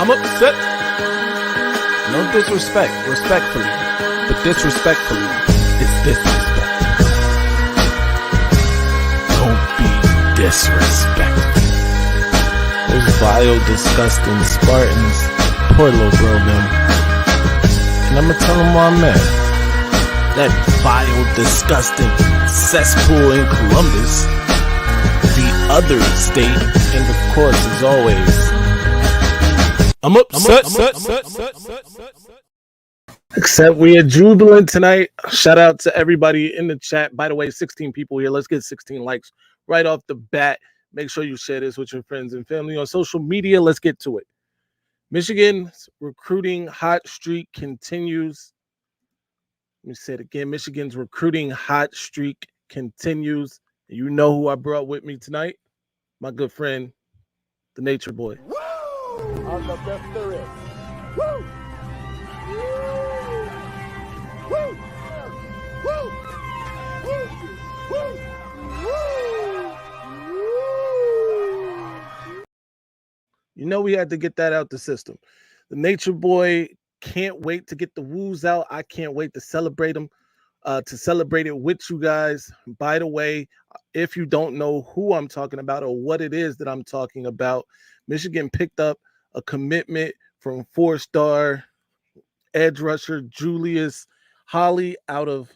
I'm upset. No disrespect, respectfully. But disrespectfully, it's disrespect. Don't be disrespectful. Those vile, disgusting Spartans. Poor little bro, them. And I'ma tell them why I'm mad. That vile, disgusting cesspool in Columbus. The other state, and of course, as always, I'm upset. Except we are jubilant tonight. Shout out to everybody in the chat. By the way, 16 people here. Let's get 16 likes right off the bat. Make sure you share this with your friends and family on social media. Let's get to it. Michigan's recruiting hot streak continues. Let me say it again. Michigan's recruiting hot streak continues. You know who I brought with me tonight? My good friend, the Nature Boy. Woo! I'm the best there is. Woo! Woo! Woo! Woo! Woo! You know we had to get that out the system. The Nature Boy can't wait to get the woos out. I can't wait to celebrate him, to celebrate it with you guys. By the way, if you don't know who I'm talking about or what it is that I'm talking about, Michigan picked up a commitment from 4-star edge rusher Julius Holly out of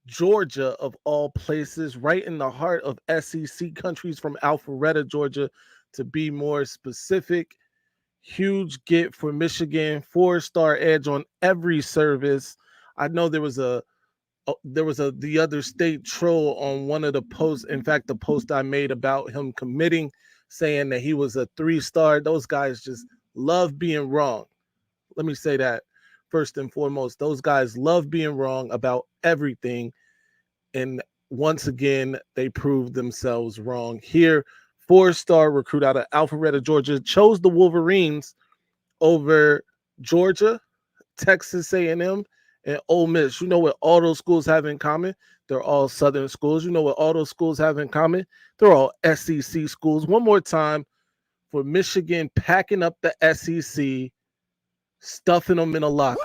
Georgia, of all places, right in the heart of SEC countries, from Alpharetta, Georgia, to be more specific. Huge get for Michigan, 4-star edge on every service. I know there was the other state troll on one of the posts. In fact, the post I made about him committing, saying that he was a 3-star. Those guys just love being wrong. Let me say that first and foremost. Those guys love being wrong about everything. And once again, they proved themselves wrong here. 4-star recruit out of Alpharetta, Georgia, chose the Wolverines over Georgia, Texas A&M, and Ole Miss. You know what all those schools have in common? They're all Southern schools. You know what all those schools have in common? They're all SEC schools. One more time for Michigan packing up the SEC, stuffing them in a locker.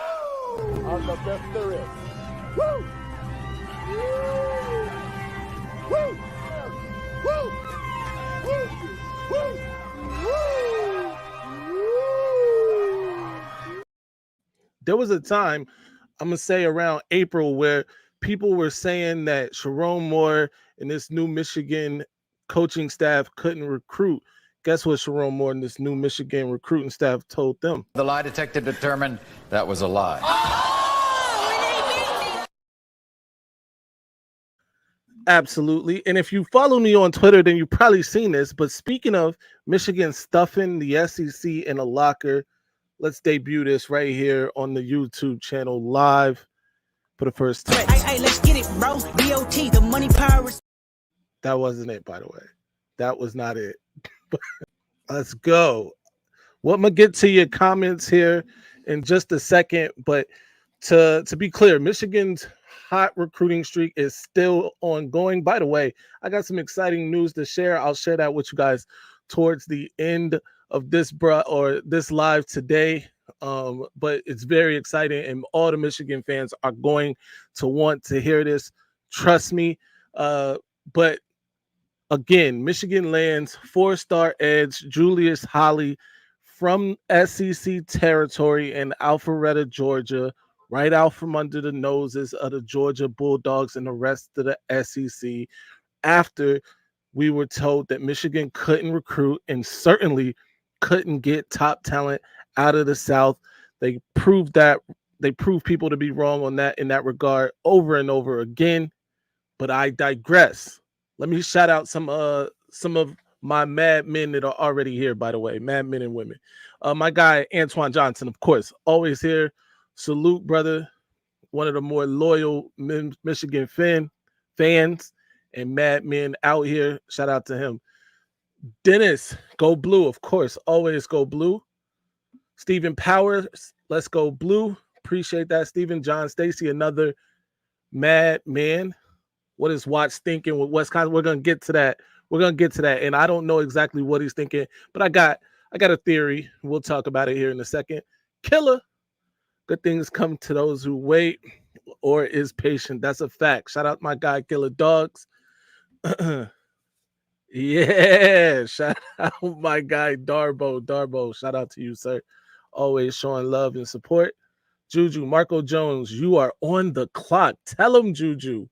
Woo! I'm the best there is. Woo! Woo! Woo! There was a time, I'm going to say around April, where people were saying that Sharon Moore and this new Michigan coaching staff couldn't recruit. Guess what Sharon Moore and this new Michigan recruiting staff told them? The lie detector determined that was a lie. Absolutely. And if you follow me on Twitter, then you've probably seen this. But speaking of Michigan stuffing the SEC in a locker, let's debut this right here on the YouTube channel live for the first time. Hey, let's get it, bro. DOT, the money powers. That wasn't it, by the way. That was not it. Let's go. Well, I'm going to get to your comments here in just a second. But to be clear, Michigan's hot recruiting streak is still ongoing. By the way, I got some exciting news to share. I'll share that with you guys towards the end of this this live today. But it's very exciting, and all the Michigan fans are going to want to hear this. Trust me. But again, Michigan lands 4-star edge Julius Holly from SEC territory in Alpharetta, Georgia, right out from under the noses of the Georgia Bulldogs and the rest of the SEC, after we were told that Michigan couldn't recruit and certainly couldn't get top talent out of the South. They proved people to be wrong on that in that regard over and over again. But I digress. Let me shout out some of my mad men that are already here, by the way, mad men and women. My guy Antoine Johnson, of course, always here. Salute, brother. One of the more loyal Michigan fans and mad men out here. Shout out to him. Dennis, go blue, of course. Always go blue. Stephen Powers, let's go blue. Appreciate that, Stephen. John Stacy, another mad man. What is Watts thinking with Wisconsin? We're gonna get to that. And I don't know exactly what he's thinking, but I got I got a theory. We'll talk about it here in a second. Killer. Good things come to those who wait or is patient. That's a fact. Shout out my guy, Killer Dogs. Yeah, shout out my guy, Darbo. Darbo, shout out to you, sir. Always showing love and support. Juju, Marco Jones, you are on the clock. Tell him, Juju.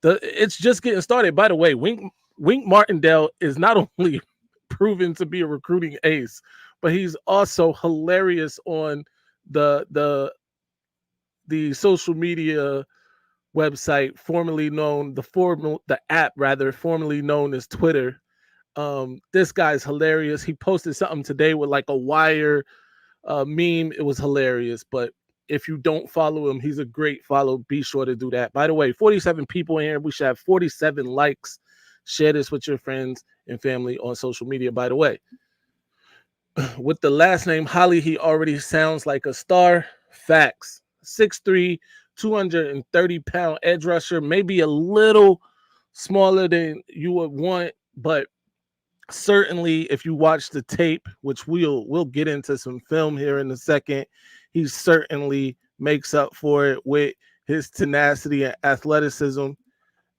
It's just getting started. By the way, Wink Martindale is not only proven to be a recruiting ace, but he's also hilarious on the social media website formerly known the app rather formerly known as Twitter. This guy's hilarious. He posted something today with like a wire meme. It was hilarious. But if you don't follow him, he's a great follow. Be sure to do that. By the way, 47 people in here. We should have 47 likes. Share this with your friends and family on social media. By the way, with the last name Holly, he already sounds like a star. Facts. 6'3", 230-pound edge rusher, maybe a little smaller than you would want, but certainly if you watch the tape, which we'll get into some film here in a second, he certainly makes up for it with his tenacity and athleticism.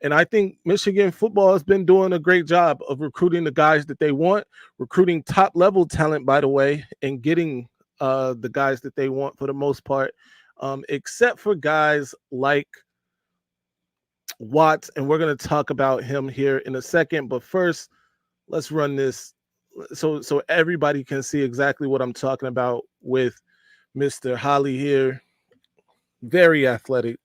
And I think Michigan football has been doing a great job of recruiting the guys that they want, recruiting top-level talent, by the way, and getting the guys that they want for the most part, except for guys like Watts. And we're going to talk about him here in a second. But first, let's run this so everybody can see exactly what I'm talking about with Mr. Holly here. Very athletic.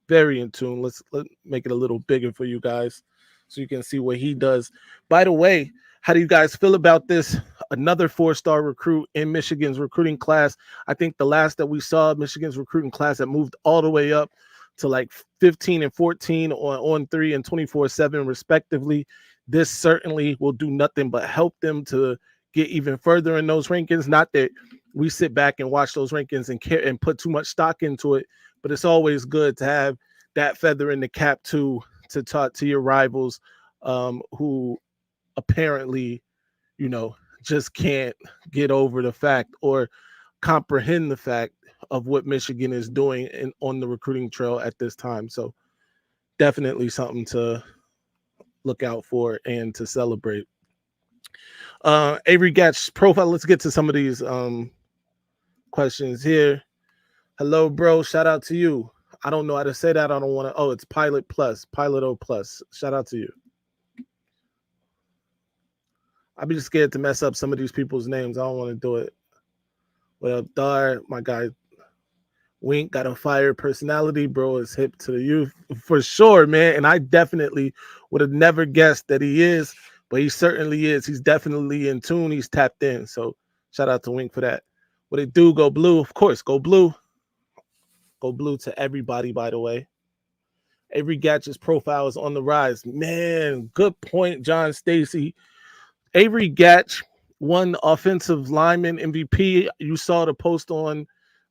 Very in tune. Let's make it a little bigger for you guys so you can see what he does. By the way, how do you guys feel about this? Another 4-star recruit in Michigan's recruiting class. I think the last that we saw, Michigan's recruiting class that moved all the way up to like 15 and 14 on 3 and 24/7 respectively. This certainly will do nothing but help them to get even further in those rankings. Not that we sit back and watch those rankings and put too much stock into it, but it's always good to have that feather in the cap to talk to your rivals who apparently, just can't get over the fact or comprehend the fact of what Michigan is doing on the recruiting trail at this time. So definitely something to look out for and to celebrate. Avery Gatch's profile. Let's get to some of these questions here. Hello, bro. Shout out to you. I don't know how to say that. I don't want to. Oh, it's Pilot O Plus. Shout out to you. I'd be scared to mess up some of these people's names. I don't want to do it. What up, Dar? My guy Wink got a fire personality, bro. Is hip to the youth for sure, man. And I definitely would have never guessed that he is, but he certainly is. He's definitely in tune. He's tapped in. So shout out to Wink for that. What it do? Go blue, of course. Go blue. Go blue to everybody, by the way. Avery Gatch's profile is on the rise. Man, good point, John Stacy. Avery Gatch won offensive lineman MVP. You saw the post on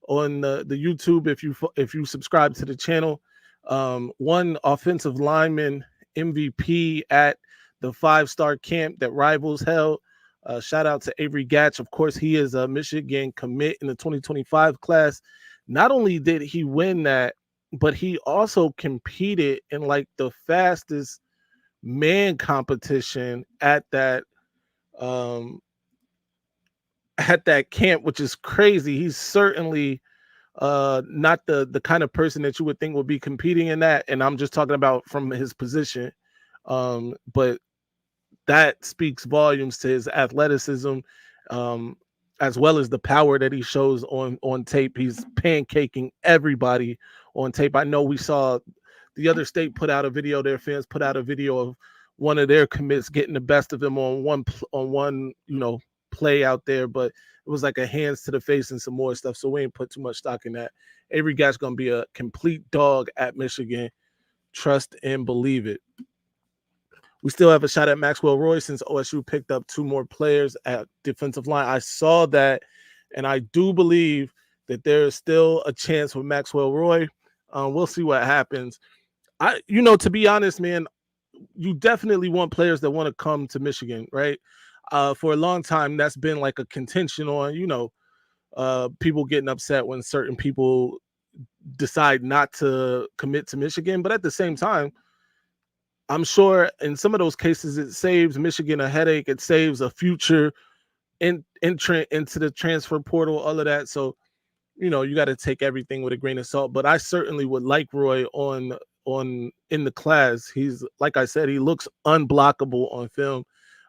the YouTube if you subscribe to the channel. One offensive lineman MVP at the 5-star camp that Rivals held. Shout out to Avery Gatch. Of course, he is a Michigan commit in the 2025 class. Not only did he win that, but he also competed in like the fastest man competition at that camp, which is crazy. He's certainly not the kind of person that you would think would be competing in that. And I'm just talking about from his position. But that speaks volumes to his athleticism, as well as the power that he shows on tape. He's pancaking everybody on tape. I know we saw the other state put out a video, their fans put out a video of one of their commits getting the best of him on one play out there, but it was like a hands to the face and some more stuff. So we ain't put too much stock in that. Avery Gatch gonna be a complete dog at Michigan. Trust and believe it. We still have a shot at Maxwell Roy since OSU picked up 2 more players at defensive line. I saw that, and I do believe that there is still a chance with Maxwell Roy. We'll see what happens. To be honest, man, you definitely want players that want to come to Michigan, right? For a long time, that's been like a contention on, people getting upset when certain people decide not to commit to Michigan. But at the same time, I'm sure in some of those cases, it saves Michigan a headache. It saves a future entrant into the transfer portal, all of that. So, you got to take everything with a grain of salt. But I certainly would like Roy on in the class. He's, like I said, he looks unblockable on film.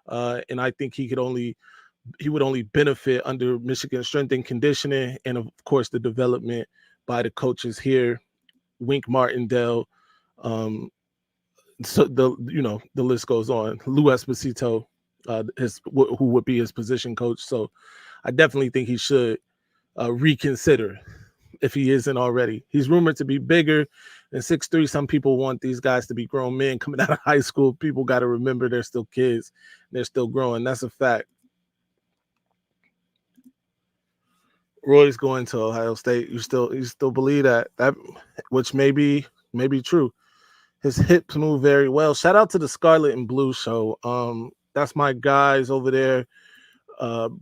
And I think he would only benefit under Michigan strength and conditioning, and of course the development by the coaches here, Wink Martindale. So the list goes on. Lou Esposito, who would be his position coach. So I definitely think he should reconsider if he isn't already. He's rumored to be bigger than 6'3". Some people want these guys to be grown men coming out of high school. People got to remember they're still kids. They're still growing. That's a fact. Roy's going to Ohio State. You still believe that which may be true. His hips move very well. Shout out to the Scarlet and Blue show. That's my guys over there,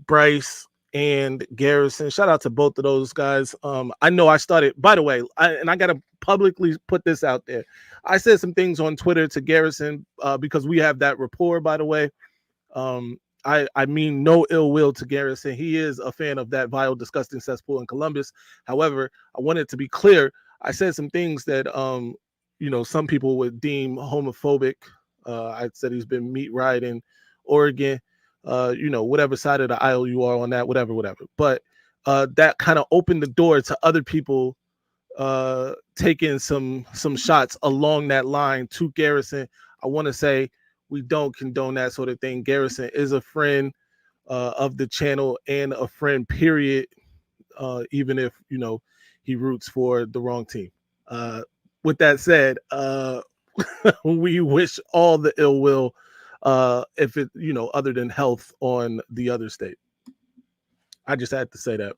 Bryce and Garrison. Shout out to both of those guys. I know I started, by the way, I got to publicly put this out there. I said some things on Twitter to Garrison because we have that rapport, by the way. I mean no ill will to Garrison. He is a fan of that vile, disgusting cesspool in Columbus. However, I wanted to be clear. I said some things that, some people would deem homophobic. I said he's been meat riding Oregon, whatever side of the aisle you are on that, whatever. But that kind of opened the door to other people taking some shots along that line to Garrison. I want to say we don't condone that sort of thing. Garrison is a friend of the channel and a friend, period, even if, he roots for the wrong team. With that said, we wish all the ill will, if it, other than health, on the other state. I just had to say that.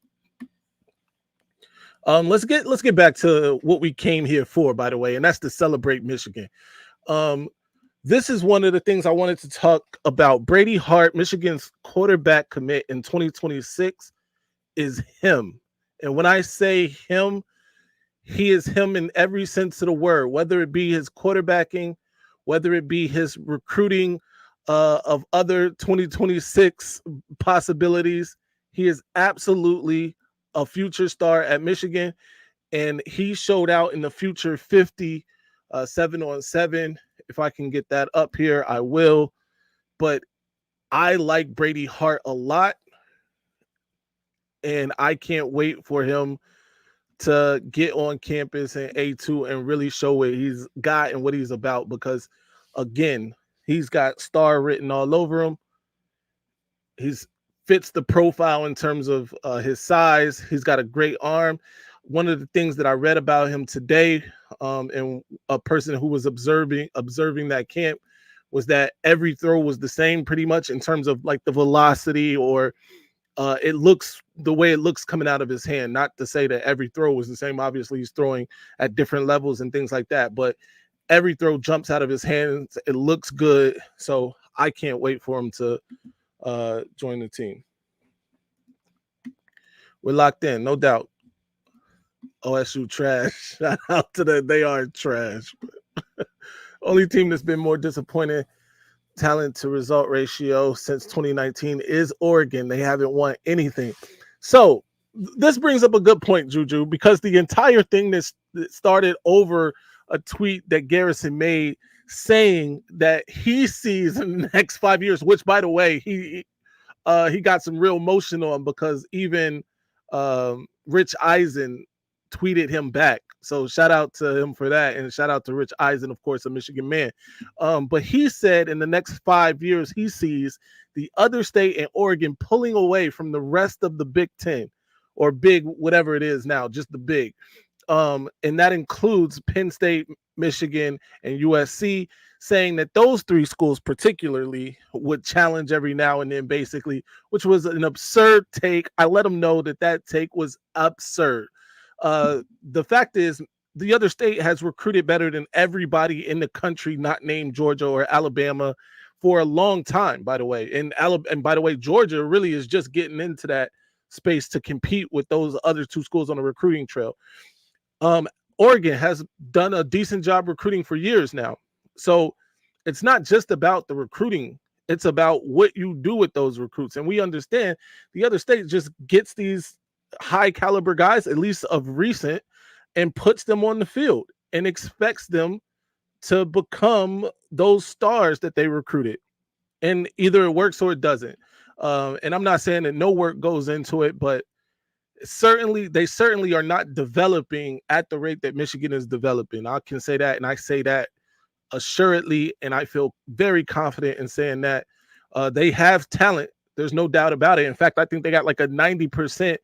Let's get back to what we came here for, by the way, and that's to celebrate Michigan. This is one of the things I wanted to talk about. Brady Hart, Michigan's quarterback commit in 2026, is him. And when I say him, he is him in every sense of the word, whether it be his quarterbacking, whether it be his recruiting of other 2026 possibilities. He is absolutely a future star at Michigan, and he showed out in the future 50 7-on-7. If I can get that up here, I will. But I like Brady Hart a lot, and I can't wait for him to get on campus in A2 and really show what he's got and what he's about, because, again, he's got star written all over him. He's fits the profile in terms of his size. He's got a great arm. One of the things that I read about him today, and a person who was observing that camp, was that every throw was the same pretty much in terms of like the velocity, or it looks the way it looks coming out of his hand. Not to say that every throw was the same. Obviously, he's throwing at different levels and things like that, but every throw jumps out of his hands. It looks good. So I can't wait for him to join the team. We're locked in, no doubt. OSU trash. Shout out to them. They are trash. Only team that's been more disappointing talent to result ratio since 2019 is Oregon. They haven't won anything. So this brings up a good point, Juju, because the entire thing that started over a tweet that Garrison made saying that he sees in the next 5 years, which, by the way, he got some real motion on, because even Rich Eisen tweeted him back. So shout out to him for that, and shout out to Rich Eisen, of course, a Michigan man. But he said in the next 5 years he sees the other state and Oregon pulling away from the rest of the Big Ten, or big whatever it is now, just the big. And that includes Penn State, Michigan, and USC, saying that those three schools particularly would challenge every now and then, basically, which was an absurd take. I let them know that take was absurd. The fact is, the other state has recruited better than everybody in the country not named Georgia or Alabama for a long time, by the way. And by the way, Georgia really is just getting into that space to compete with those other two schools on the recruiting trail. Oregon has done a decent job recruiting for years now. So it's not just about the recruiting. It's about what you do with those recruits. And we understand the other state just gets these high caliber guys, at least of recent, and puts them on the field and expects them to become those stars that they recruited. And either it works or it doesn't. And I'm not saying that no work goes into it, but they certainly are not developing at the rate that Michigan is developing. I can say that, and I say that assuredly, and I feel very confident in saying that. They have talent. There's no doubt about it. In fact, I think they got like a 90%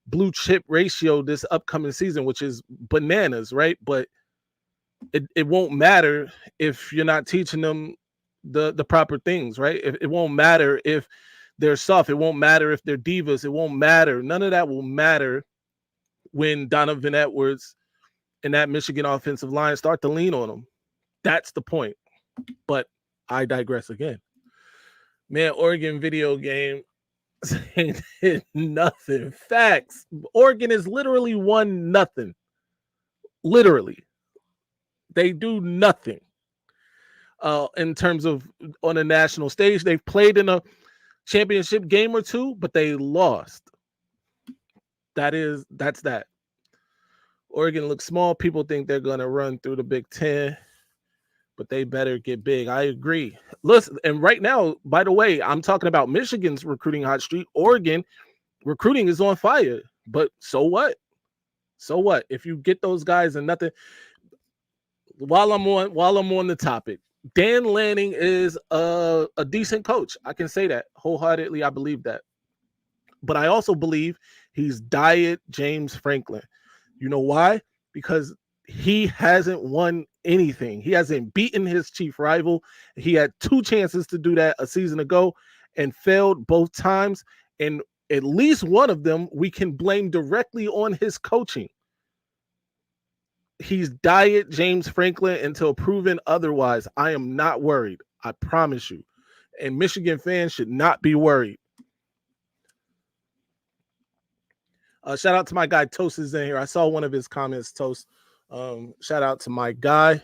blue chip ratio this upcoming season, which is bananas, right? But it won't matter if you're not teaching them the proper things, right? It won't matter if they're soft. It won't matter if they're divas. It won't matter. None of that will matter when Donovan Edwards and that Michigan offensive line start to lean on them. That's the point. But I digress again. Man, Oregon video game ain't nothing. Facts. Oregon is literally 1-0. Literally. They do nothing. In terms of on a national stage, they've played in a championship game or two, but they lost. That's that. Oregon looks small. People think they're going to run through the Big Ten, but they better get big. I agree. Listen, and right now, by the way, I'm talking about Michigan's recruiting hot streak. Oregon recruiting is on fire, but so what? So what? If you get those guys and nothing. While I'm on the topic, Dan Lanning is a decent coach. I can say that wholeheartedly. I believe that. But I also believe he's Diet James Franklin. You know why? Because he hasn't won anything. He hasn't beaten his chief rival. He had 2 chances to do that a season ago and failed both times. And at least one of them we can blame directly on his coaching. He's Diet James Franklin until proven otherwise. I am not worried. I promise you. And Michigan fans should not be worried. Shout out to my guy Toast is in here. I saw one of his comments, Toast. Shout out to my guy.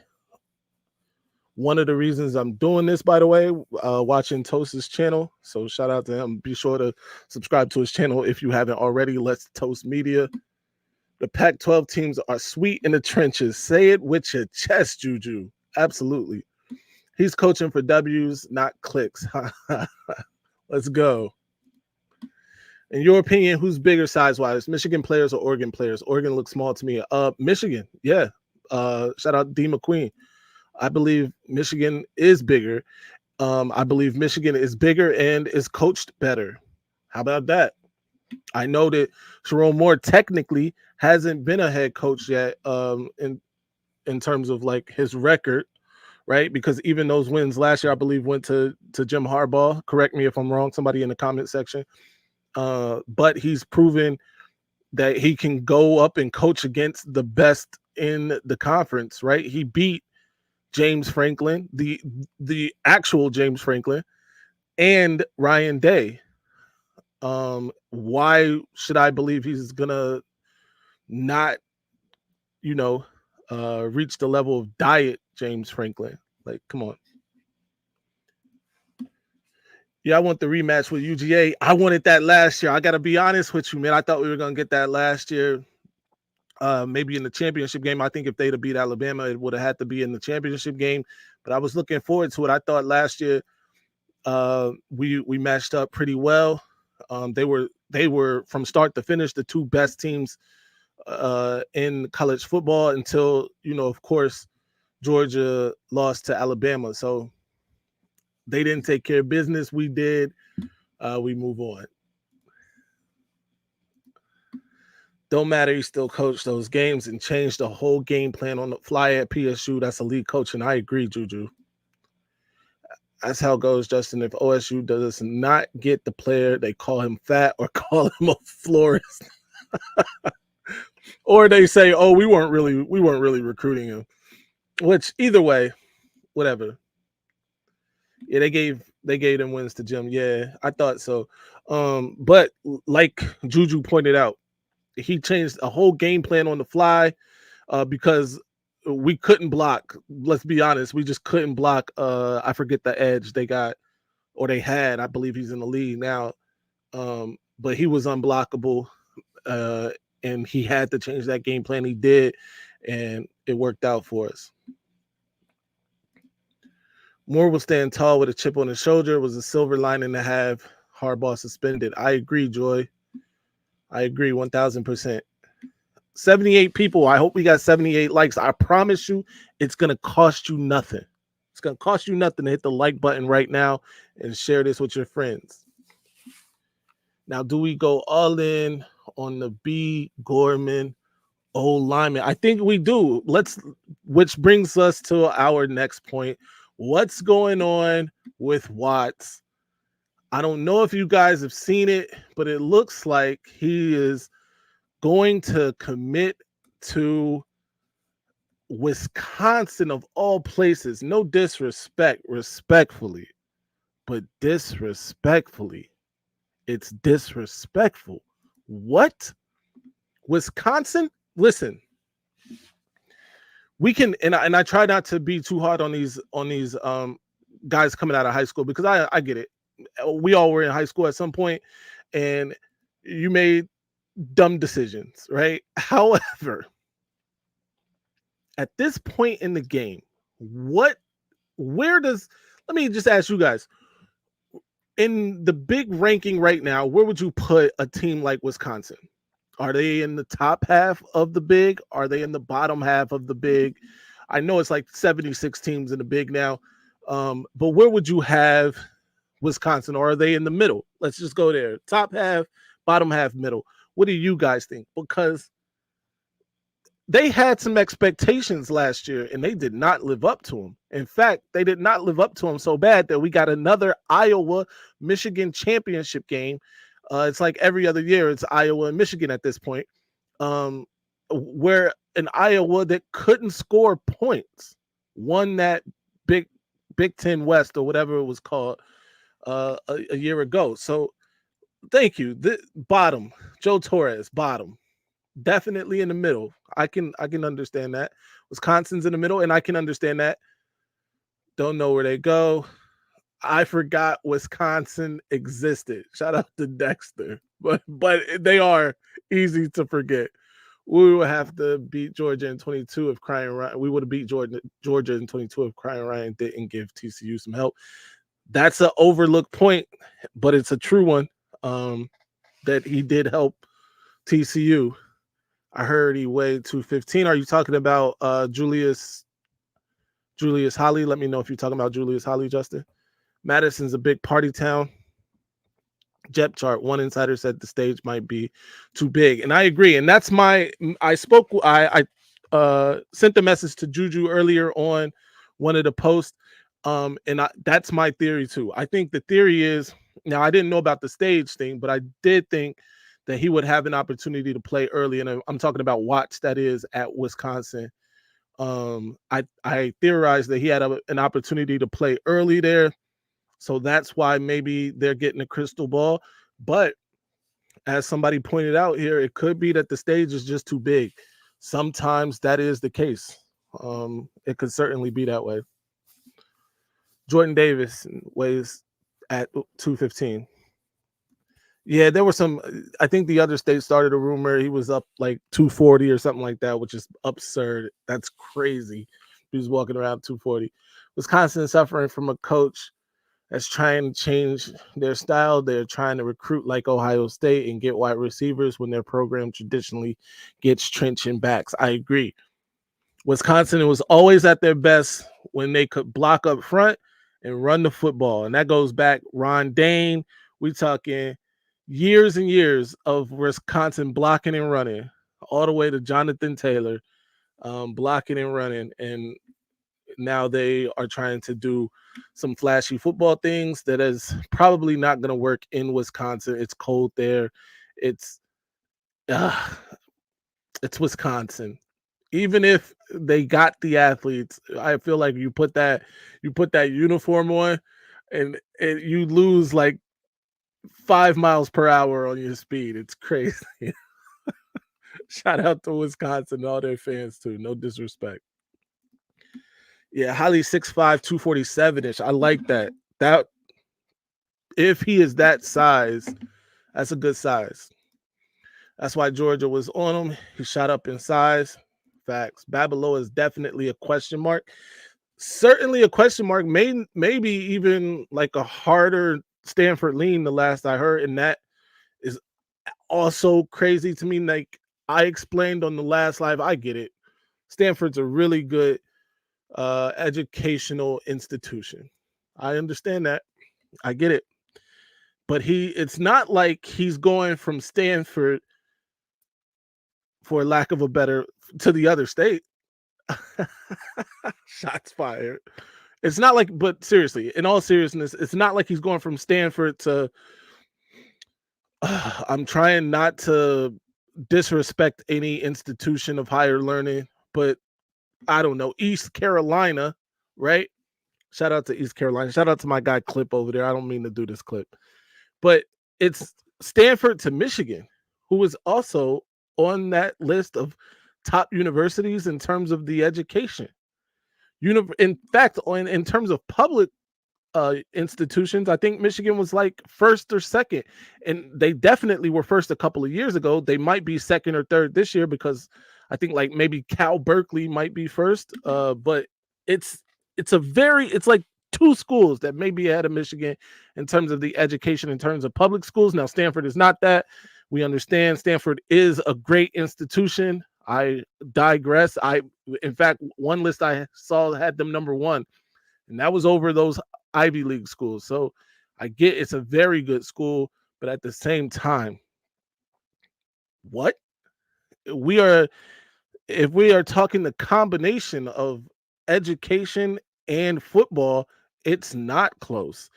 One of the reasons I'm doing this, by the way, watching Toast's channel. So shout out to him. Be sure to subscribe to his channel if you haven't already. Let's Toast Media. The Pac-12 teams are sweet in the trenches. Say it with your chest, Juju. Absolutely. He's coaching for W's, not clicks. Let's go. In your opinion, who's bigger size-wise, Michigan players or Oregon players? Oregon looks small to me. Michigan, yeah. Shout out D. McQueen. I believe Michigan is bigger. I believe Michigan is bigger and is coached better. How about that? I know that Sherrone Moore technically hasn't been a head coach yet in terms of like his record, right? Because even those wins last year, I believe, went to Jim Harbaugh. Correct me if I'm wrong, somebody in the comment section. But he's proven that he can go up and coach against the best in the conference, right? He beat James Franklin, the actual James Franklin, and Ryan Day. Why should I believe he's gonna not, reach the level of Diet James Franklin? Like, come on. Yeah, I want the rematch with UGA. I wanted that last year. I got to be honest with you, man. I thought we were going to get that last year, maybe in the championship game. I think if they'd have beat Alabama, it would have had to be in the championship game. But I was looking forward to it. I thought last year we matched up pretty well. They were from start to finish the 2 best teams in college football until, of course, Georgia lost to Alabama. So they didn't take care of business. We did. We move on. Don't matter. He still coached those games and changed the whole game plan on the fly at PSU. That's elite coaching. I agree, Juju. That's how it goes, Justin. If OSU does not get the player, they call him fat or call him a florist. Or they say, oh, we weren't really recruiting him. Which either way, whatever. Yeah, they gave them wins to Jim. Yeah, I thought so. But like Juju pointed out, he changed a whole game plan on the fly because we couldn't block. Let's be honest, we just couldn't block. I forget the edge they got or they had. I believe he's in the league now. But he was unblockable, and he had to change that game plan. He did, and it worked out for us. Moore will stand tall with a chip on his shoulder. It was a silver lining to have Harbaugh suspended. I agree, Joy. I agree 1,000%. 78 people. I hope we got 78 likes. I promise you, it's going to cost you nothing. It's going to cost you nothing to hit the like button right now and share this with your friends. Now, do we go all in on the B. Gorman O lineman? I think we do. Which brings us to our next point. What's going on with Watts? I don't know if you guys have seen it, but it looks like he is going to commit to Wisconsin of all places. No disrespect, respectfully, but disrespectfully. It's disrespectful. What? Wisconsin? Listen. We can, and I try not to be too hard on these guys coming out of high school, because I get it. We all were in high school at some point, and you made dumb decisions, right? However, at this point in the game, let me just ask you guys, in the big ranking right now, where would you put a team like Wisconsin? Are they in the top half of the big? Are they in the bottom half of the big? I know it's like 76 teams in the big now, but where would you have Wisconsin? Or are they in the middle? Let's just go there. Top half, bottom half, middle. What do you guys think? Because they had some expectations last year, and they did not live up to them. In fact, they did not live up to them so bad that we got another Iowa-Michigan championship game. It's like every other year, it's Iowa and Michigan at this point, where an Iowa that couldn't score points won that Big Ten West, or whatever it was called, a year ago. So thank you. The bottom, Joe Torres, bottom. Definitely in the middle. I can understand that. Wisconsin's in the middle, and I can understand that. Don't know where they go. I forgot Wisconsin existed. Shout out to Dexter. But they are easy to forget. We would have to beat Georgia in 22 if Crying Ryan. We would have beat Georgia in 22 if Crying Ryan didn't give TCU some help. That's an overlooked point, but it's a true one, that he did help TCU. I heard he weighed 215. Are you talking about Julius Holly? Let me know if you're talking about Julius Holly, Justin. Madison's a big party town. Jet chart. One insider said the stage might be too big, and I agree. And that's I sent the message to Juju earlier on one of the posts, that's my theory too. I think the theory is, now I didn't know about the stage thing, but I did think that he would have an opportunity to play early, and I'm talking about Watts, that is, at Wisconsin. I theorized that he had an opportunity to play early there. So that's why maybe they're getting a crystal ball. But as somebody pointed out here, it could be that the stage is just too big. Sometimes that is the case. It could certainly be that way. Jordan Davis weighs at 215. Yeah, there were some, I think the other state started a rumor he was up like 240 or something like that, which is absurd. That's crazy. He was walking around 240. Wisconsin suffering from a coach that's trying to change their style. They're trying to recruit like Ohio State and get wide receivers when their program traditionally gets trench and backs. I agree. Wisconsin was always at their best when they could block up front and run the football. And that goes back Ron Dane. We talking years and years of Wisconsin blocking and running, all the way to Jonathan Taylor, blocking and running. And now they are trying to do some flashy football things that is probably not going to work in Wisconsin. It's cold there. It's Wisconsin. Even if they got the athletes, I feel like you put that uniform on, and you lose like 5 miles per hour on your speed. It's crazy. Shout out to Wisconsin and all their fans too. No disrespect. Yeah, Holly 6'5", 247-ish. I like that. That if he is that size, that's a good size. That's why Georgia was on him. He shot up in size. Facts. Babalola is definitely a question mark. Certainly a question mark. Maybe even like a harder Stanford lean the last I heard. And that is also crazy to me. Like I explained on the last live, I get it. Stanford's a really good educational institution. I understand that. I get it. But it's not like he's going from Stanford, for lack of a better, to the other state. Shots fired. It's not like, but seriously, in all seriousness, it's not like he's going from Stanford to, I'm trying not to disrespect any institution of higher learning, but I don't know, East Carolina, right? Shout out to East Carolina. Shout out to my guy Clip over there. I don't mean to do this clip, but it's Stanford to Michigan, who is also on that list of top universities in terms of the education. In fact, in terms of public institutions, I think Michigan was like first or second, and they definitely were first a couple of years ago. They might be second or third this year because I think like maybe Cal Berkeley might be first. But it's like two schools that may be ahead of Michigan in terms of the education, in terms of public schools. Now, Stanford is not that. We understand Stanford is a great institution. I digress. In fact, one list I saw had them number one, and that was over those Ivy League schools. So I get it's a very good school, but at the same time, if we are talking the combination of education and football, it's not close.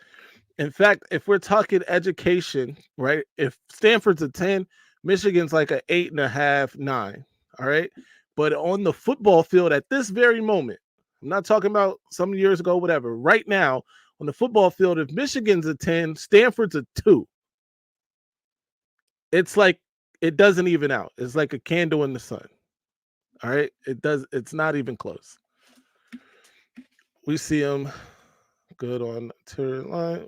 In fact, if we're talking education, right? If Stanford's a 10, Michigan's like an 8.5, 9. All right. But on the football field at this very moment, I'm not talking about some years ago, whatever. Right now, on the football field, if Michigan's a 10, Stanford's a 2. It's like it doesn't even out. It's like a candle in the sun. All right. It's not even close. We see him good on interior line.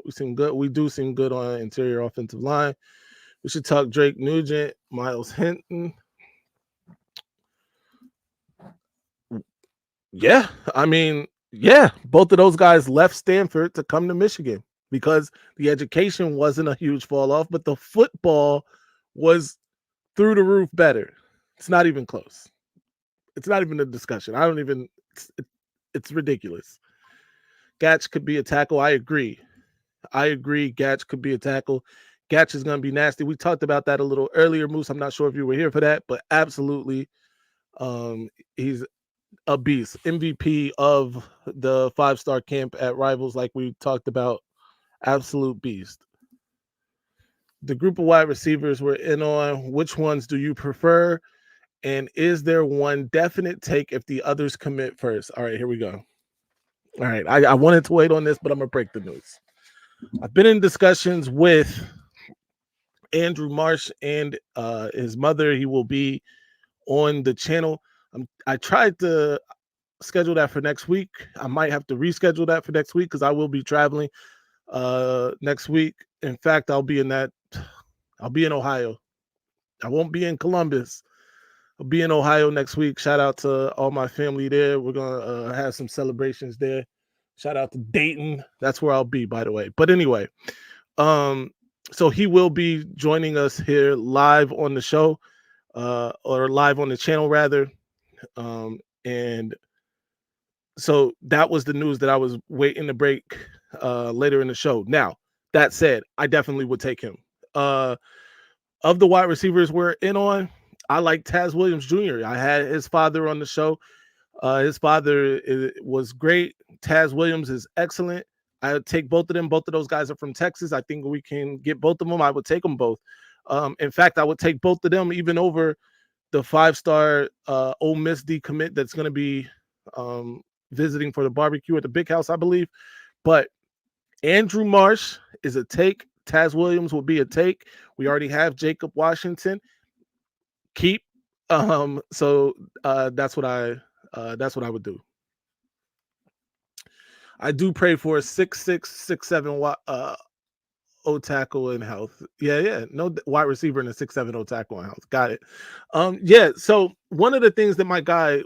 We do seem good on interior offensive line. We should talk Drake Nugent, Miles Hinton. Yeah, I mean, yeah, both of those guys left Stanford to come to Michigan because the education wasn't a huge fall off, but the football was through the roof better. It's not even close. It's not even a discussion. It's ridiculous. Gatch could be a tackle. I agree. Gatch could be a tackle. Gatch is going to be nasty. We talked about that a little earlier, Moose. I'm not sure if you were here for that, but absolutely, he's a beast. MVP of the 5-star camp at Rivals, like we talked about. Absolute beast. The group of wide receivers we're in on, which ones do you prefer? And is there one definite take if the others commit first? All right, here we go. All right, I wanted to wait on this, but I'm going to break the news. I've been in discussions with Andrew Marsh and his mother. He will be on the channel. I tried to schedule that for next week. I might have to reschedule that for next week because I will be traveling next week. In fact, I'll be in Ohio. I won't be in Columbus. I'll be in Ohio next week. Shout out to all my family there. We're gonna have some celebrations there. Shout out to Dayton. That's where I'll be, by the way. But anyway, so he will be joining us here live on the show, or live on the channel rather. And so that was the news that I was waiting to break later in the show. Now, that said, I definitely would take him. Of the wide receivers we're in on, I like Taz Williams Jr. I had his father on the show. His father was great. Taz Williams is excellent. I would take both of them. Both of those guys are from Texas. I think we can get both of them. I would take them both. In fact, I would take both of them even over the 5-star Ole Miss decommit that's going to be visiting for the barbecue at the Big House, I believe. But Andrew Marsh is a take. Taz Williams will be a take. We already have Jacob Washington. Keep. So that's what I would do. I do pray for a 6'6", 6'7" O tackle in health. Yeah. No wide receiver and a 6'7" O tackle in health. Got it. Yeah. So one of the things that my guy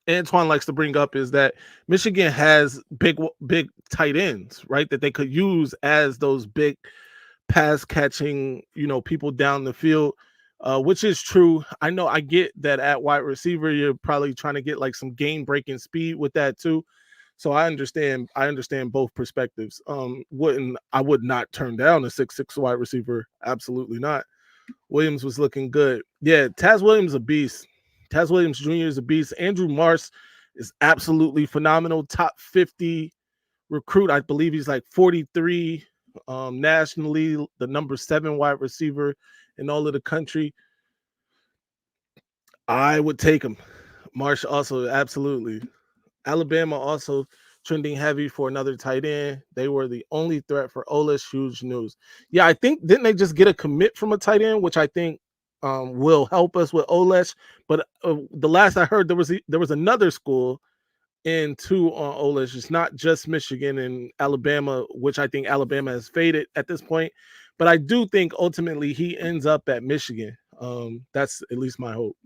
Antoine likes to bring up is that Michigan has big tight ends, right? That they could use as those big pass catching, people down the field, which is true. I know I get that at wide receiver, you're probably trying to get like some game breaking speed with that too. So I understand both perspectives. I would not turn down a 6'6" wide receiver. Absolutely not. Williams was looking good. Yeah, Taz Williams a beast. Taz Williams Jr. is a beast. Andrew Marsh is absolutely phenomenal. Top 50 recruit. I believe he's like 43 nationally, the number 7 wide receiver in all of the country. I would take him. Marsh also, absolutely. Alabama also trending heavy for another tight end. They were the only threat for Ole's. Huge news. Yeah, I think, didn't they just get a commit from a tight end, which I think will help us with Olesh. But the last I heard, there was another school in two on Olesh. It's not just Michigan and Alabama, which I think Alabama has faded at this point. But I do think ultimately he ends up at Michigan. That's at least my hope.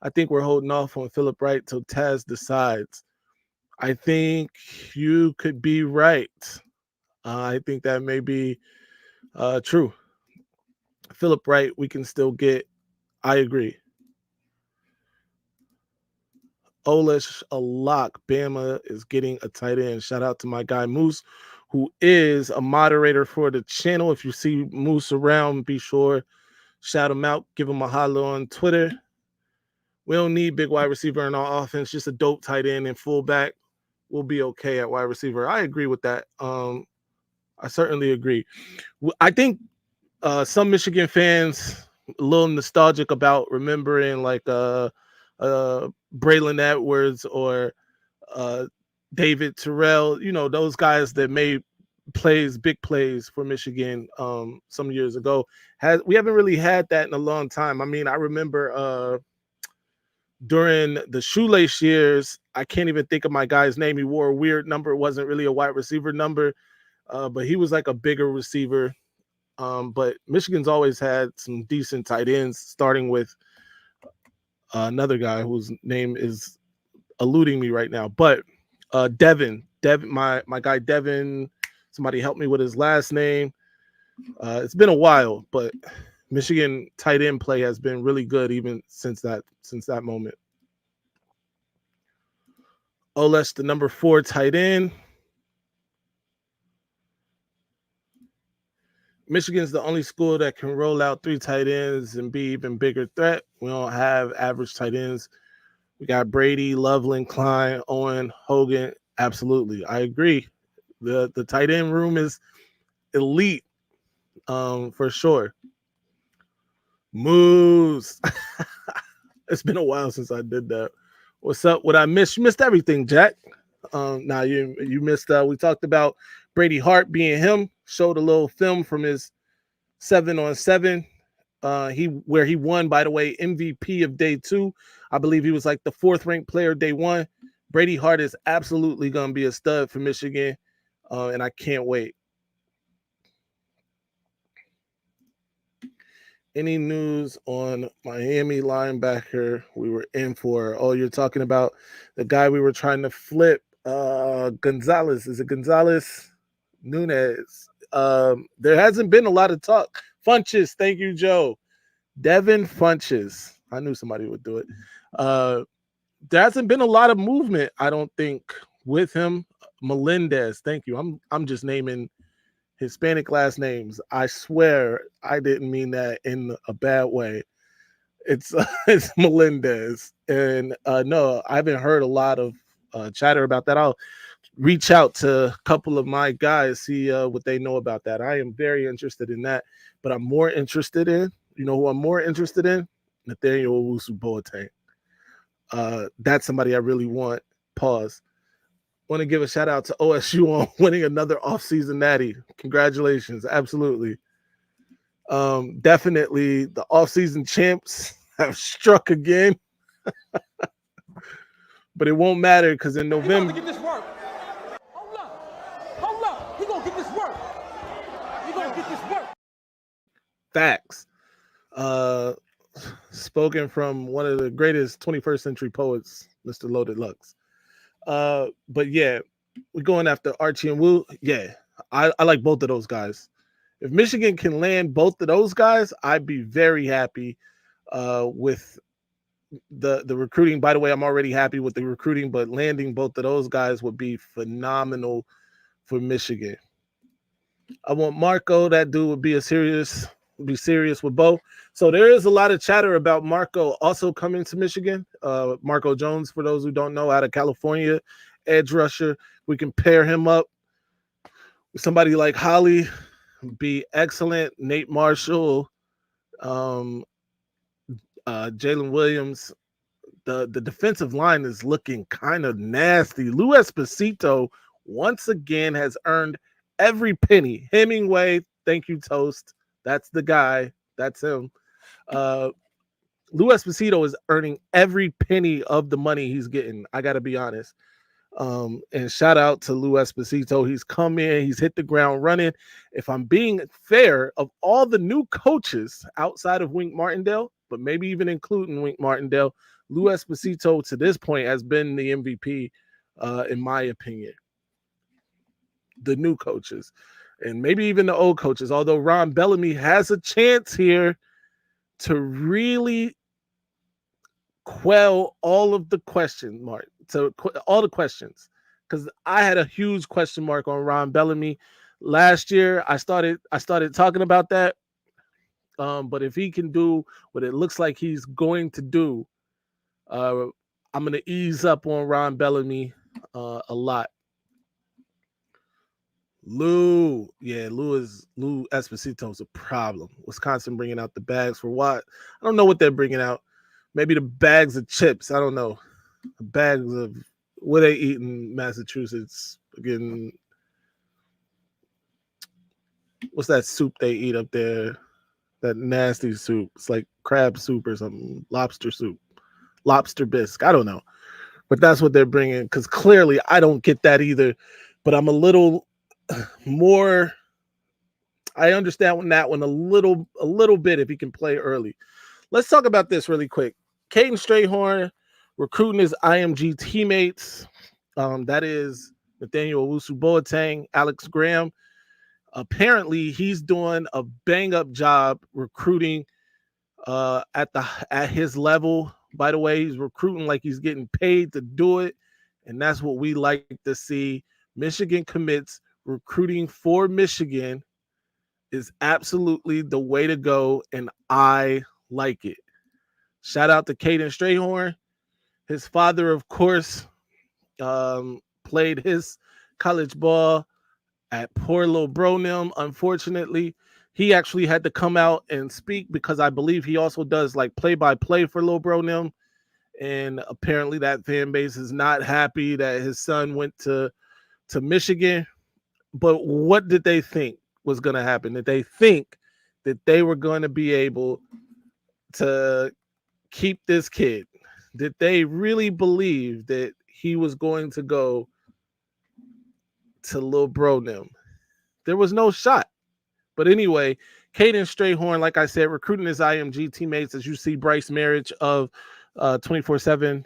I think we're holding off on Philip Wright till Taz decides. I think you could be right. I think that may be true. Philip Wright, we can still get. I agree. Olesh, a lock. Bama is getting a tight end. Shout out to my guy Moose, who is a moderator for the channel. If you see Moose around, be sure shout him out. Give him a holler on Twitter. We don't need big wide receiver in our offense. Just a dope tight end and fullback. We'll be okay at wide receiver. I agree with that. I certainly agree. I think some Michigan fans a little nostalgic about remembering like Braylon Edwards or David Terrell, those guys that made big plays for Michigan some years ago. We haven't really had that in a long time. I mean, I remember during the shoelace years, I can't even think of my guy's name. He wore a weird number. It wasn't really a wide receiver number, but he was like a bigger receiver. But Michigan's always had some decent tight ends, starting with another guy whose name is eluding me right now. But Devin, my guy Devin, somebody help me with his last name. It's been a while, but Michigan tight end play has been really good even since that moment. Olesh, the number 4 tight end. Michigan's the only school that can roll out 3 tight ends and be even bigger threat. We don't have average tight ends. We got Brady, Loveland, Klein, Owen, Hogan. Absolutely. I agree. The tight end room is elite for sure. Moose. It's been a while since I did that. What's up? What I missed? You missed everything, Jack. You missed. We talked about Brady Hart being him. Showed a little film from his 7-on-7. Where he won, by the way, MVP of day 2. I believe he was like the 4th ranked player day 1. Brady Hart is absolutely going to be a stud for Michigan, and I can't wait. Any news on Miami linebacker we were in for? Oh, you're talking about the guy we were trying to flip, Gonzalez. Is it Gonzalez? Nunez. There hasn't been a lot of talk. Funches, thank you, Joe. Devin Funches. I knew somebody would do it. There hasn't been a lot of movement, I don't think, with him. Melendez, thank you. I'm just naming Hispanic last names. I swear I didn't mean that in a bad way. It's Melendez. And no, I haven't heard a lot of chatter about that. I'll reach out to a couple of my guys, see what they know about that. I am very interested in that, but I'm more interested in, who I'm more interested in? Nathaniel Owusu-Boateng. That's somebody I really want. Pause. Want to give a shout out to OSU on winning another offseason natty. Congratulations. Absolutely. Definitely the offseason champs have struck again. But it won't matter because in November. He gonna get this work. Hold up. He gonna get this work. He gonna get this work. Facts. Spoken from one of the greatest 21st century poets, Mr. Loaded Lux. But yeah, we're going after Archie and Wu. Yeah, I like both of those guys. If Michigan can land both of those guys, I'd be very happy with the recruiting. By the way, I'm already happy with the recruiting, but landing both of those guys would be phenomenal for Michigan. I want Marco. That dude would be serious with Bo. So there is a lot of chatter about Marco also coming to Michigan. Marco Jones, for those who don't know, out of California, edge rusher. We can pair him up with somebody like Holly, be excellent. Nate Marshall, Jalen Williams. The defensive line is looking kind of nasty. Lou Esposito once again has earned every penny. Hemingway, thank you, Toast. That's the guy. That's him. Lou Esposito is earning every penny of the money he's getting. I got to be honest. And shout out to Lou Esposito. He's come in. He's hit the ground running. If I'm being fair, of all the new coaches outside of Wink Martindale, but maybe even including Wink Martindale, Lou Esposito to this point has been the MVP, in my opinion. The new coaches and maybe even the old coaches, although Ron Bellamy has a chance here to really quell all of the question mark, all the questions, because I had a huge question mark on Ron Bellamy last year. I started talking about that, but if he can do what it looks like he's going to do, I'm going to ease up on Ron Bellamy a lot. Lou Esposito's a problem. Wisconsin bringing out the bags for what? I don't know what they're bringing out. Maybe the bags of chips. I don't know. The bags of what they eat in Massachusetts. Again, what's that soup they eat up there? That nasty soup. It's like crab soup or something. Lobster soup. Lobster bisque. I don't know. But that's what they're bringing, because clearly I don't get that either. But I'm a little more, I understand that one a little bit if he can play early. Let's talk about this really quick. Caden Strayhorn recruiting his IMG teammates. That is Nathaniel Owusu-Boateng, Alex Graham. Apparently, he's doing a bang-up job recruiting at his level. By the way, he's recruiting like he's getting paid to do it, and that's what we like to see. Michigan commits. Recruiting for Michigan is absolutely the way to go, and I like it. Shout out to Caden Strayhorn. His father, of course, played his college ball at poor little Bronim. Unfortunately, he actually had to come out and speak because I believe he also does like play-by-play for Lil Bronim. And apparently that fan base is not happy that his son went to Michigan. But what did they think was going to happen? Did they think that they were going to be able to keep this kid? Did they really believe that he was going to go to Lil Bronim? There was no shot. But anyway, Caden Strayhorn, like I said, recruiting his IMG teammates. As you see, Bryce Marriage of 24/7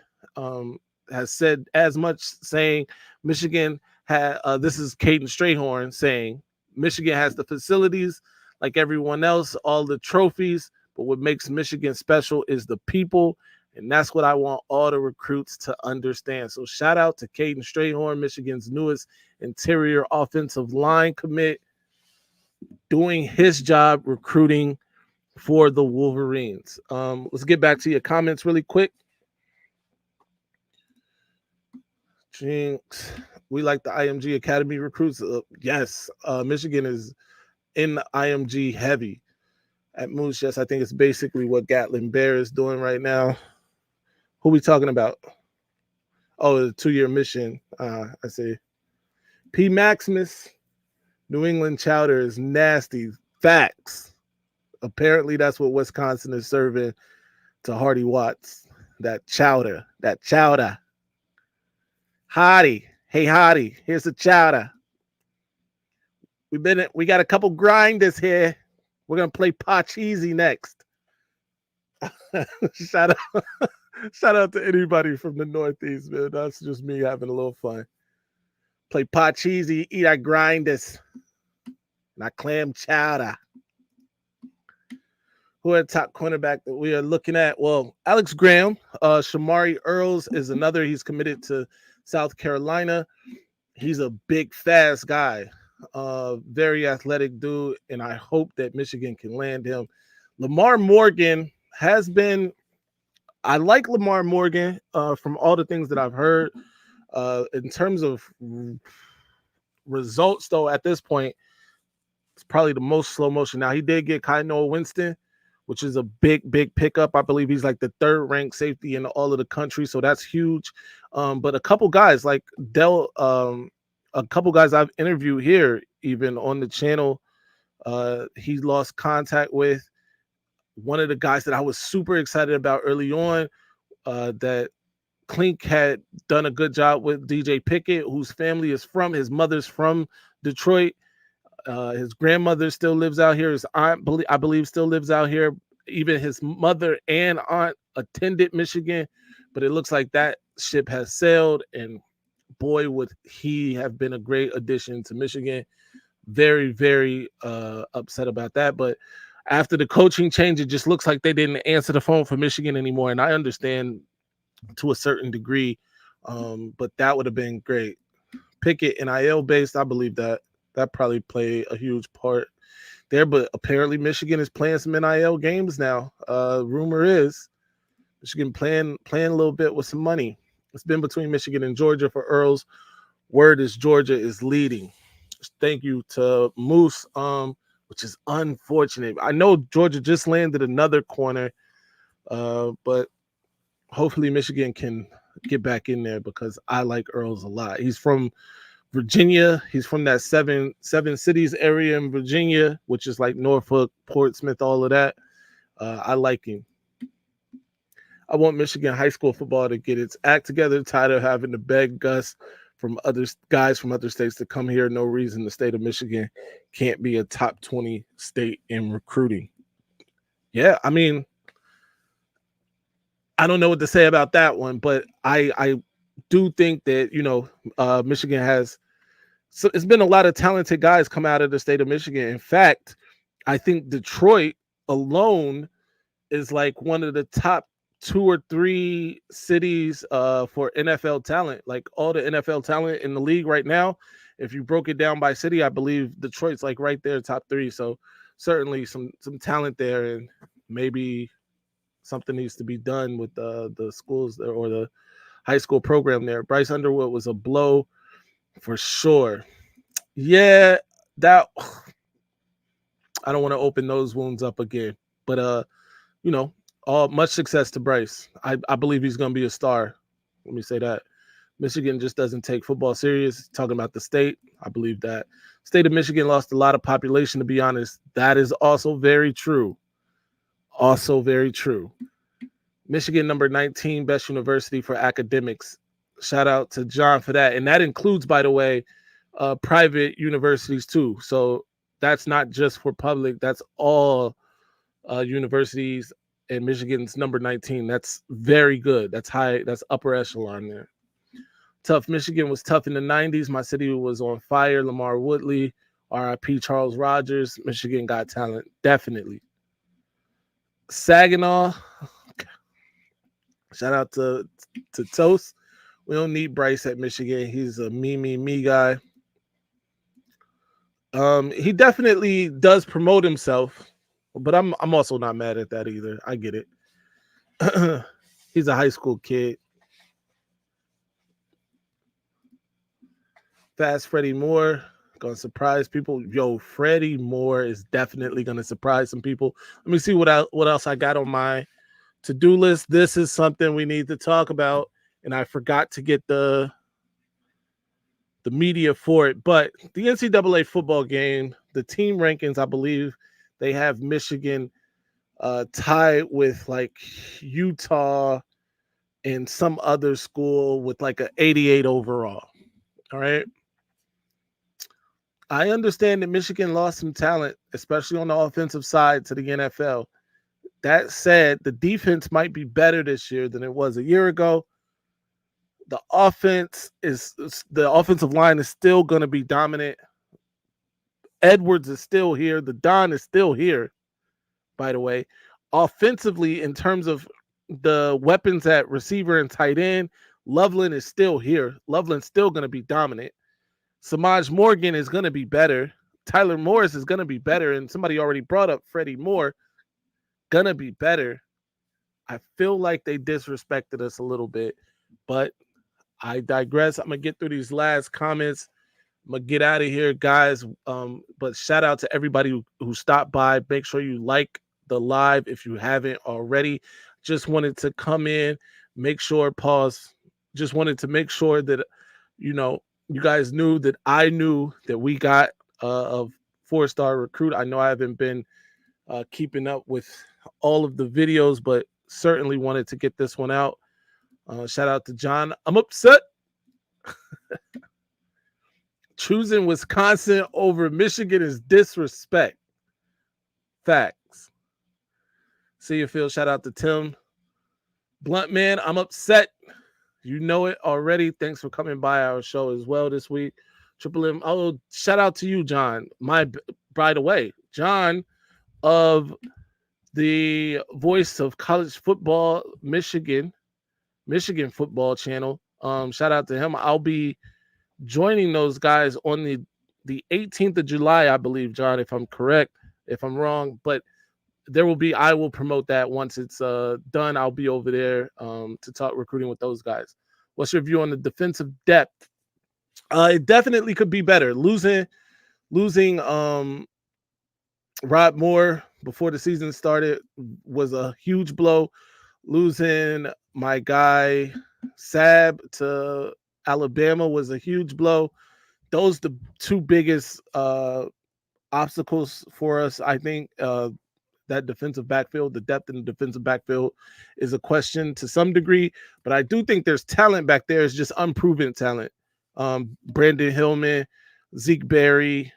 has said as much, saying Michigan this is Caden Strayhorn saying Michigan has the facilities like everyone else, all the trophies, but what makes Michigan special is the people, and that's what I want all the recruits to understand. So shout out to Caden Strayhorn, Michigan's newest interior offensive line commit, doing his job recruiting for the Wolverines. Let's get back to your comments really quick. Jinx, we like the IMG Academy recruits. Yes, Michigan is in the IMG heavy at Moose. Yes, I think it's basically what Gatlin Bear is doing right now. Who we talking about? Oh, the 2-year mission. I see. P. Maximus, New England chowder is nasty. Facts. Apparently, that's what Wisconsin is serving to Hardy Watts. That chowder. That chowder. Hottie. Hey, Hottie. Here's the chowder. We got a couple grinders here. We're gonna play Pachisi next. Shout out to anybody from the Northeast, man. That's just me having a little fun. Play Pachisi, eat our grinders, and our clam chowder. Who are the top cornerback that we are looking at? Well, Alex Graham, Shamari Earls is another. He's committed to South Carolina. He's a big, fast guy. Very athletic dude, and I hope that Michigan can land him. Lamar Morgan has been, I like Lamar Morgan from all the things that I've heard. In terms of results, though, at this point, it's probably the most slow motion. Now, he did get Kyle Winston, which is a big, big pickup. I believe he's like the 3rd ranked safety in all of the country, so that's huge. But a couple guys like a couple guys I've interviewed here, even on the channel, he lost contact with. One of the guys that I was super excited about early on, that Klink had done a good job with, DJ Pickett, whose family is from, his mother's from Detroit. His grandmother still lives out here. His aunt, I believe, still lives out here. Even his mother and aunt attended Michigan, but it looks like that ship has sailed, and boy, would he have been a great addition to Michigan. Very, very upset about that. But after the coaching change, it just looks like they didn't answer the phone for Michigan anymore. And I understand to a certain degree, but that would have been great. Pickett, NIL based, I believe that probably played a huge part there. But apparently Michigan is playing some NIL games now. Rumor is Michigan playing a little bit with some money. It's been between Michigan and Georgia for Earls. Word is Georgia is leading. Thank you to Moose, which is unfortunate. I know Georgia just landed another corner, but hopefully Michigan can get back in there because I like Earls a lot. He's from Virginia. He's from that seven cities area in Virginia, which is like Norfolk, Portsmouth, all of that. I like him. I want Michigan high school football to get its act together, tired of having to beg Gus from other guys from other states to come here. No reason the state of Michigan can't be a top 20 state in recruiting. Yeah, I mean, I don't know what to say about that one, but I do think that, Michigan has, so it's been a lot of talented guys come out of the state of Michigan. In fact, I think Detroit alone is like one of the top 2 or 3 cities for NFL talent. Like all the NFL talent in the league right now, if you broke it down by city, I believe Detroit's like right there, top 3. So certainly some talent there, and maybe something needs to be done with the schools there, or the high school program there. Bryce Underwood was a blow for sure. Yeah, that I don't want to open those wounds up again, but much success to Bryce. I believe he's going to be a star. Let me say that. Michigan just doesn't take football serious. Talking about the state, I believe that. State of Michigan lost a lot of population, to be honest. That is also very true. Also very true. Michigan, number 19, best university for academics. Shout out to John for that. And that includes, by the way, private universities too. So that's not just for public. That's all universities. And Michigan's number 19. That's very good. That's high. That's upper echelon there. Tough. Michigan was tough in the 90s. My city was on fire. Lamar Woodley, RIP Charles Rogers. Michigan got talent. Definitely. Saginaw. Shout out to Toast. We don't need Bryce at Michigan. He's a me guy. He definitely does promote himself. But I'm also not mad at that either. I get it. He's a high school kid. Fast Freddie Moore, gonna surprise people. Yo, Freddie Moore is definitely gonna surprise some people. Let me see what else I got on my to-do list. This is something we need to talk about. and I forgot to get the media for it. But the NCAA football game, the team rankings, I believe they have Michigan tied with like Utah and some other school with like an 88 overall. All right. I understand that Michigan lost some talent, especially on the offensive side, to the NFL. That said, the defense might be better this year than it was a year ago. The offensive line is still going to be dominant. Edwards is still here. The Don is still here, by the way. Offensively, in terms of the weapons at receiver and tight end, Loveland is still here. Loveland's still going to be dominant. Samaj Morgan is going to be better. Tyler Morris is going to be better. And somebody already brought up Freddie Moore. Going to be better. I feel like they disrespected us a little bit, but I digress. I'm going to get through these last comments. I'm going to get out of here, guys. But shout out to everybody who stopped by. Make sure you like the live if you haven't already. Just wanted to come in, make sure, just wanted to make sure that, you guys knew that I knew that we got a 4-star recruit. I know I haven't been keeping up with all of the videos, but certainly wanted to get this one out. Shout out to John. I'm upset. Choosing Wisconsin over Michigan is disrespect. Facts. See you, Phil. Shout out to Tim. Blunt Man, I'm upset. You know it already. Thanks for coming by our show as well this week. Triple M. Oh, shout out to you, John. By the way, John of the Voice of College Football, Michigan Football Channel. Shout out to him. I'll be joining those guys on the 18th of July, I believe, John, if I'm correct. If I'm wrong, but I will promote that once it's done. I'll be over there to talk recruiting with those guys. What's your view on the defensive depth? It definitely could be better. Losing Rod Moore before the season started was a huge blow. Losing my guy Sab to Alabama was a huge blow. Those the two biggest obstacles for us, I think. That defensive backfield, the depth in the defensive backfield is a question to some degree, but I do think there's talent back there. It's just unproven talent. Brandon Hillman, Zeke Berry,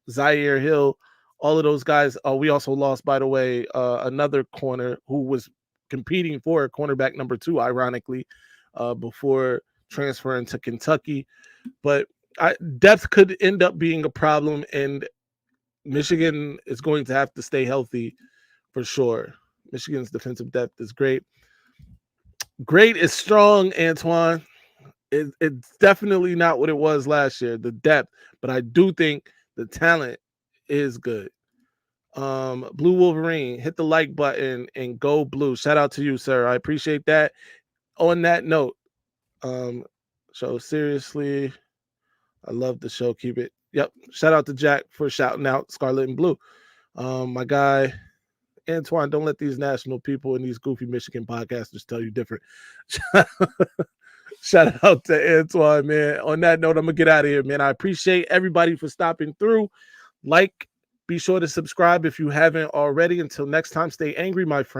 Zaire Hill, all of those guys. We also lost, by the way, another corner who was competing for cornerback number 2, ironically, before transferring to Kentucky. But depth could end up being a problem, and Michigan is going to have to stay healthy for sure. Michigan's defensive depth is great. Great is strong, Antoine. It's definitely not what it was last year, the depth, but I do think the talent is good. Blue Wolverine, hit the like button and go blue. Shout out to you, sir. I appreciate that. On that note, so seriously, I love the show. Keep it. Yep. Shout out to Jack for shouting out Scarlet and Blue. My guy, Antoine, don't let these national people and these goofy Michigan podcasters tell you different. Shout out to Antoine, man. On that note, I'm going to get out of here, man. I appreciate everybody for stopping through. Be sure to subscribe if you haven't already. Until next time, stay angry, my friend.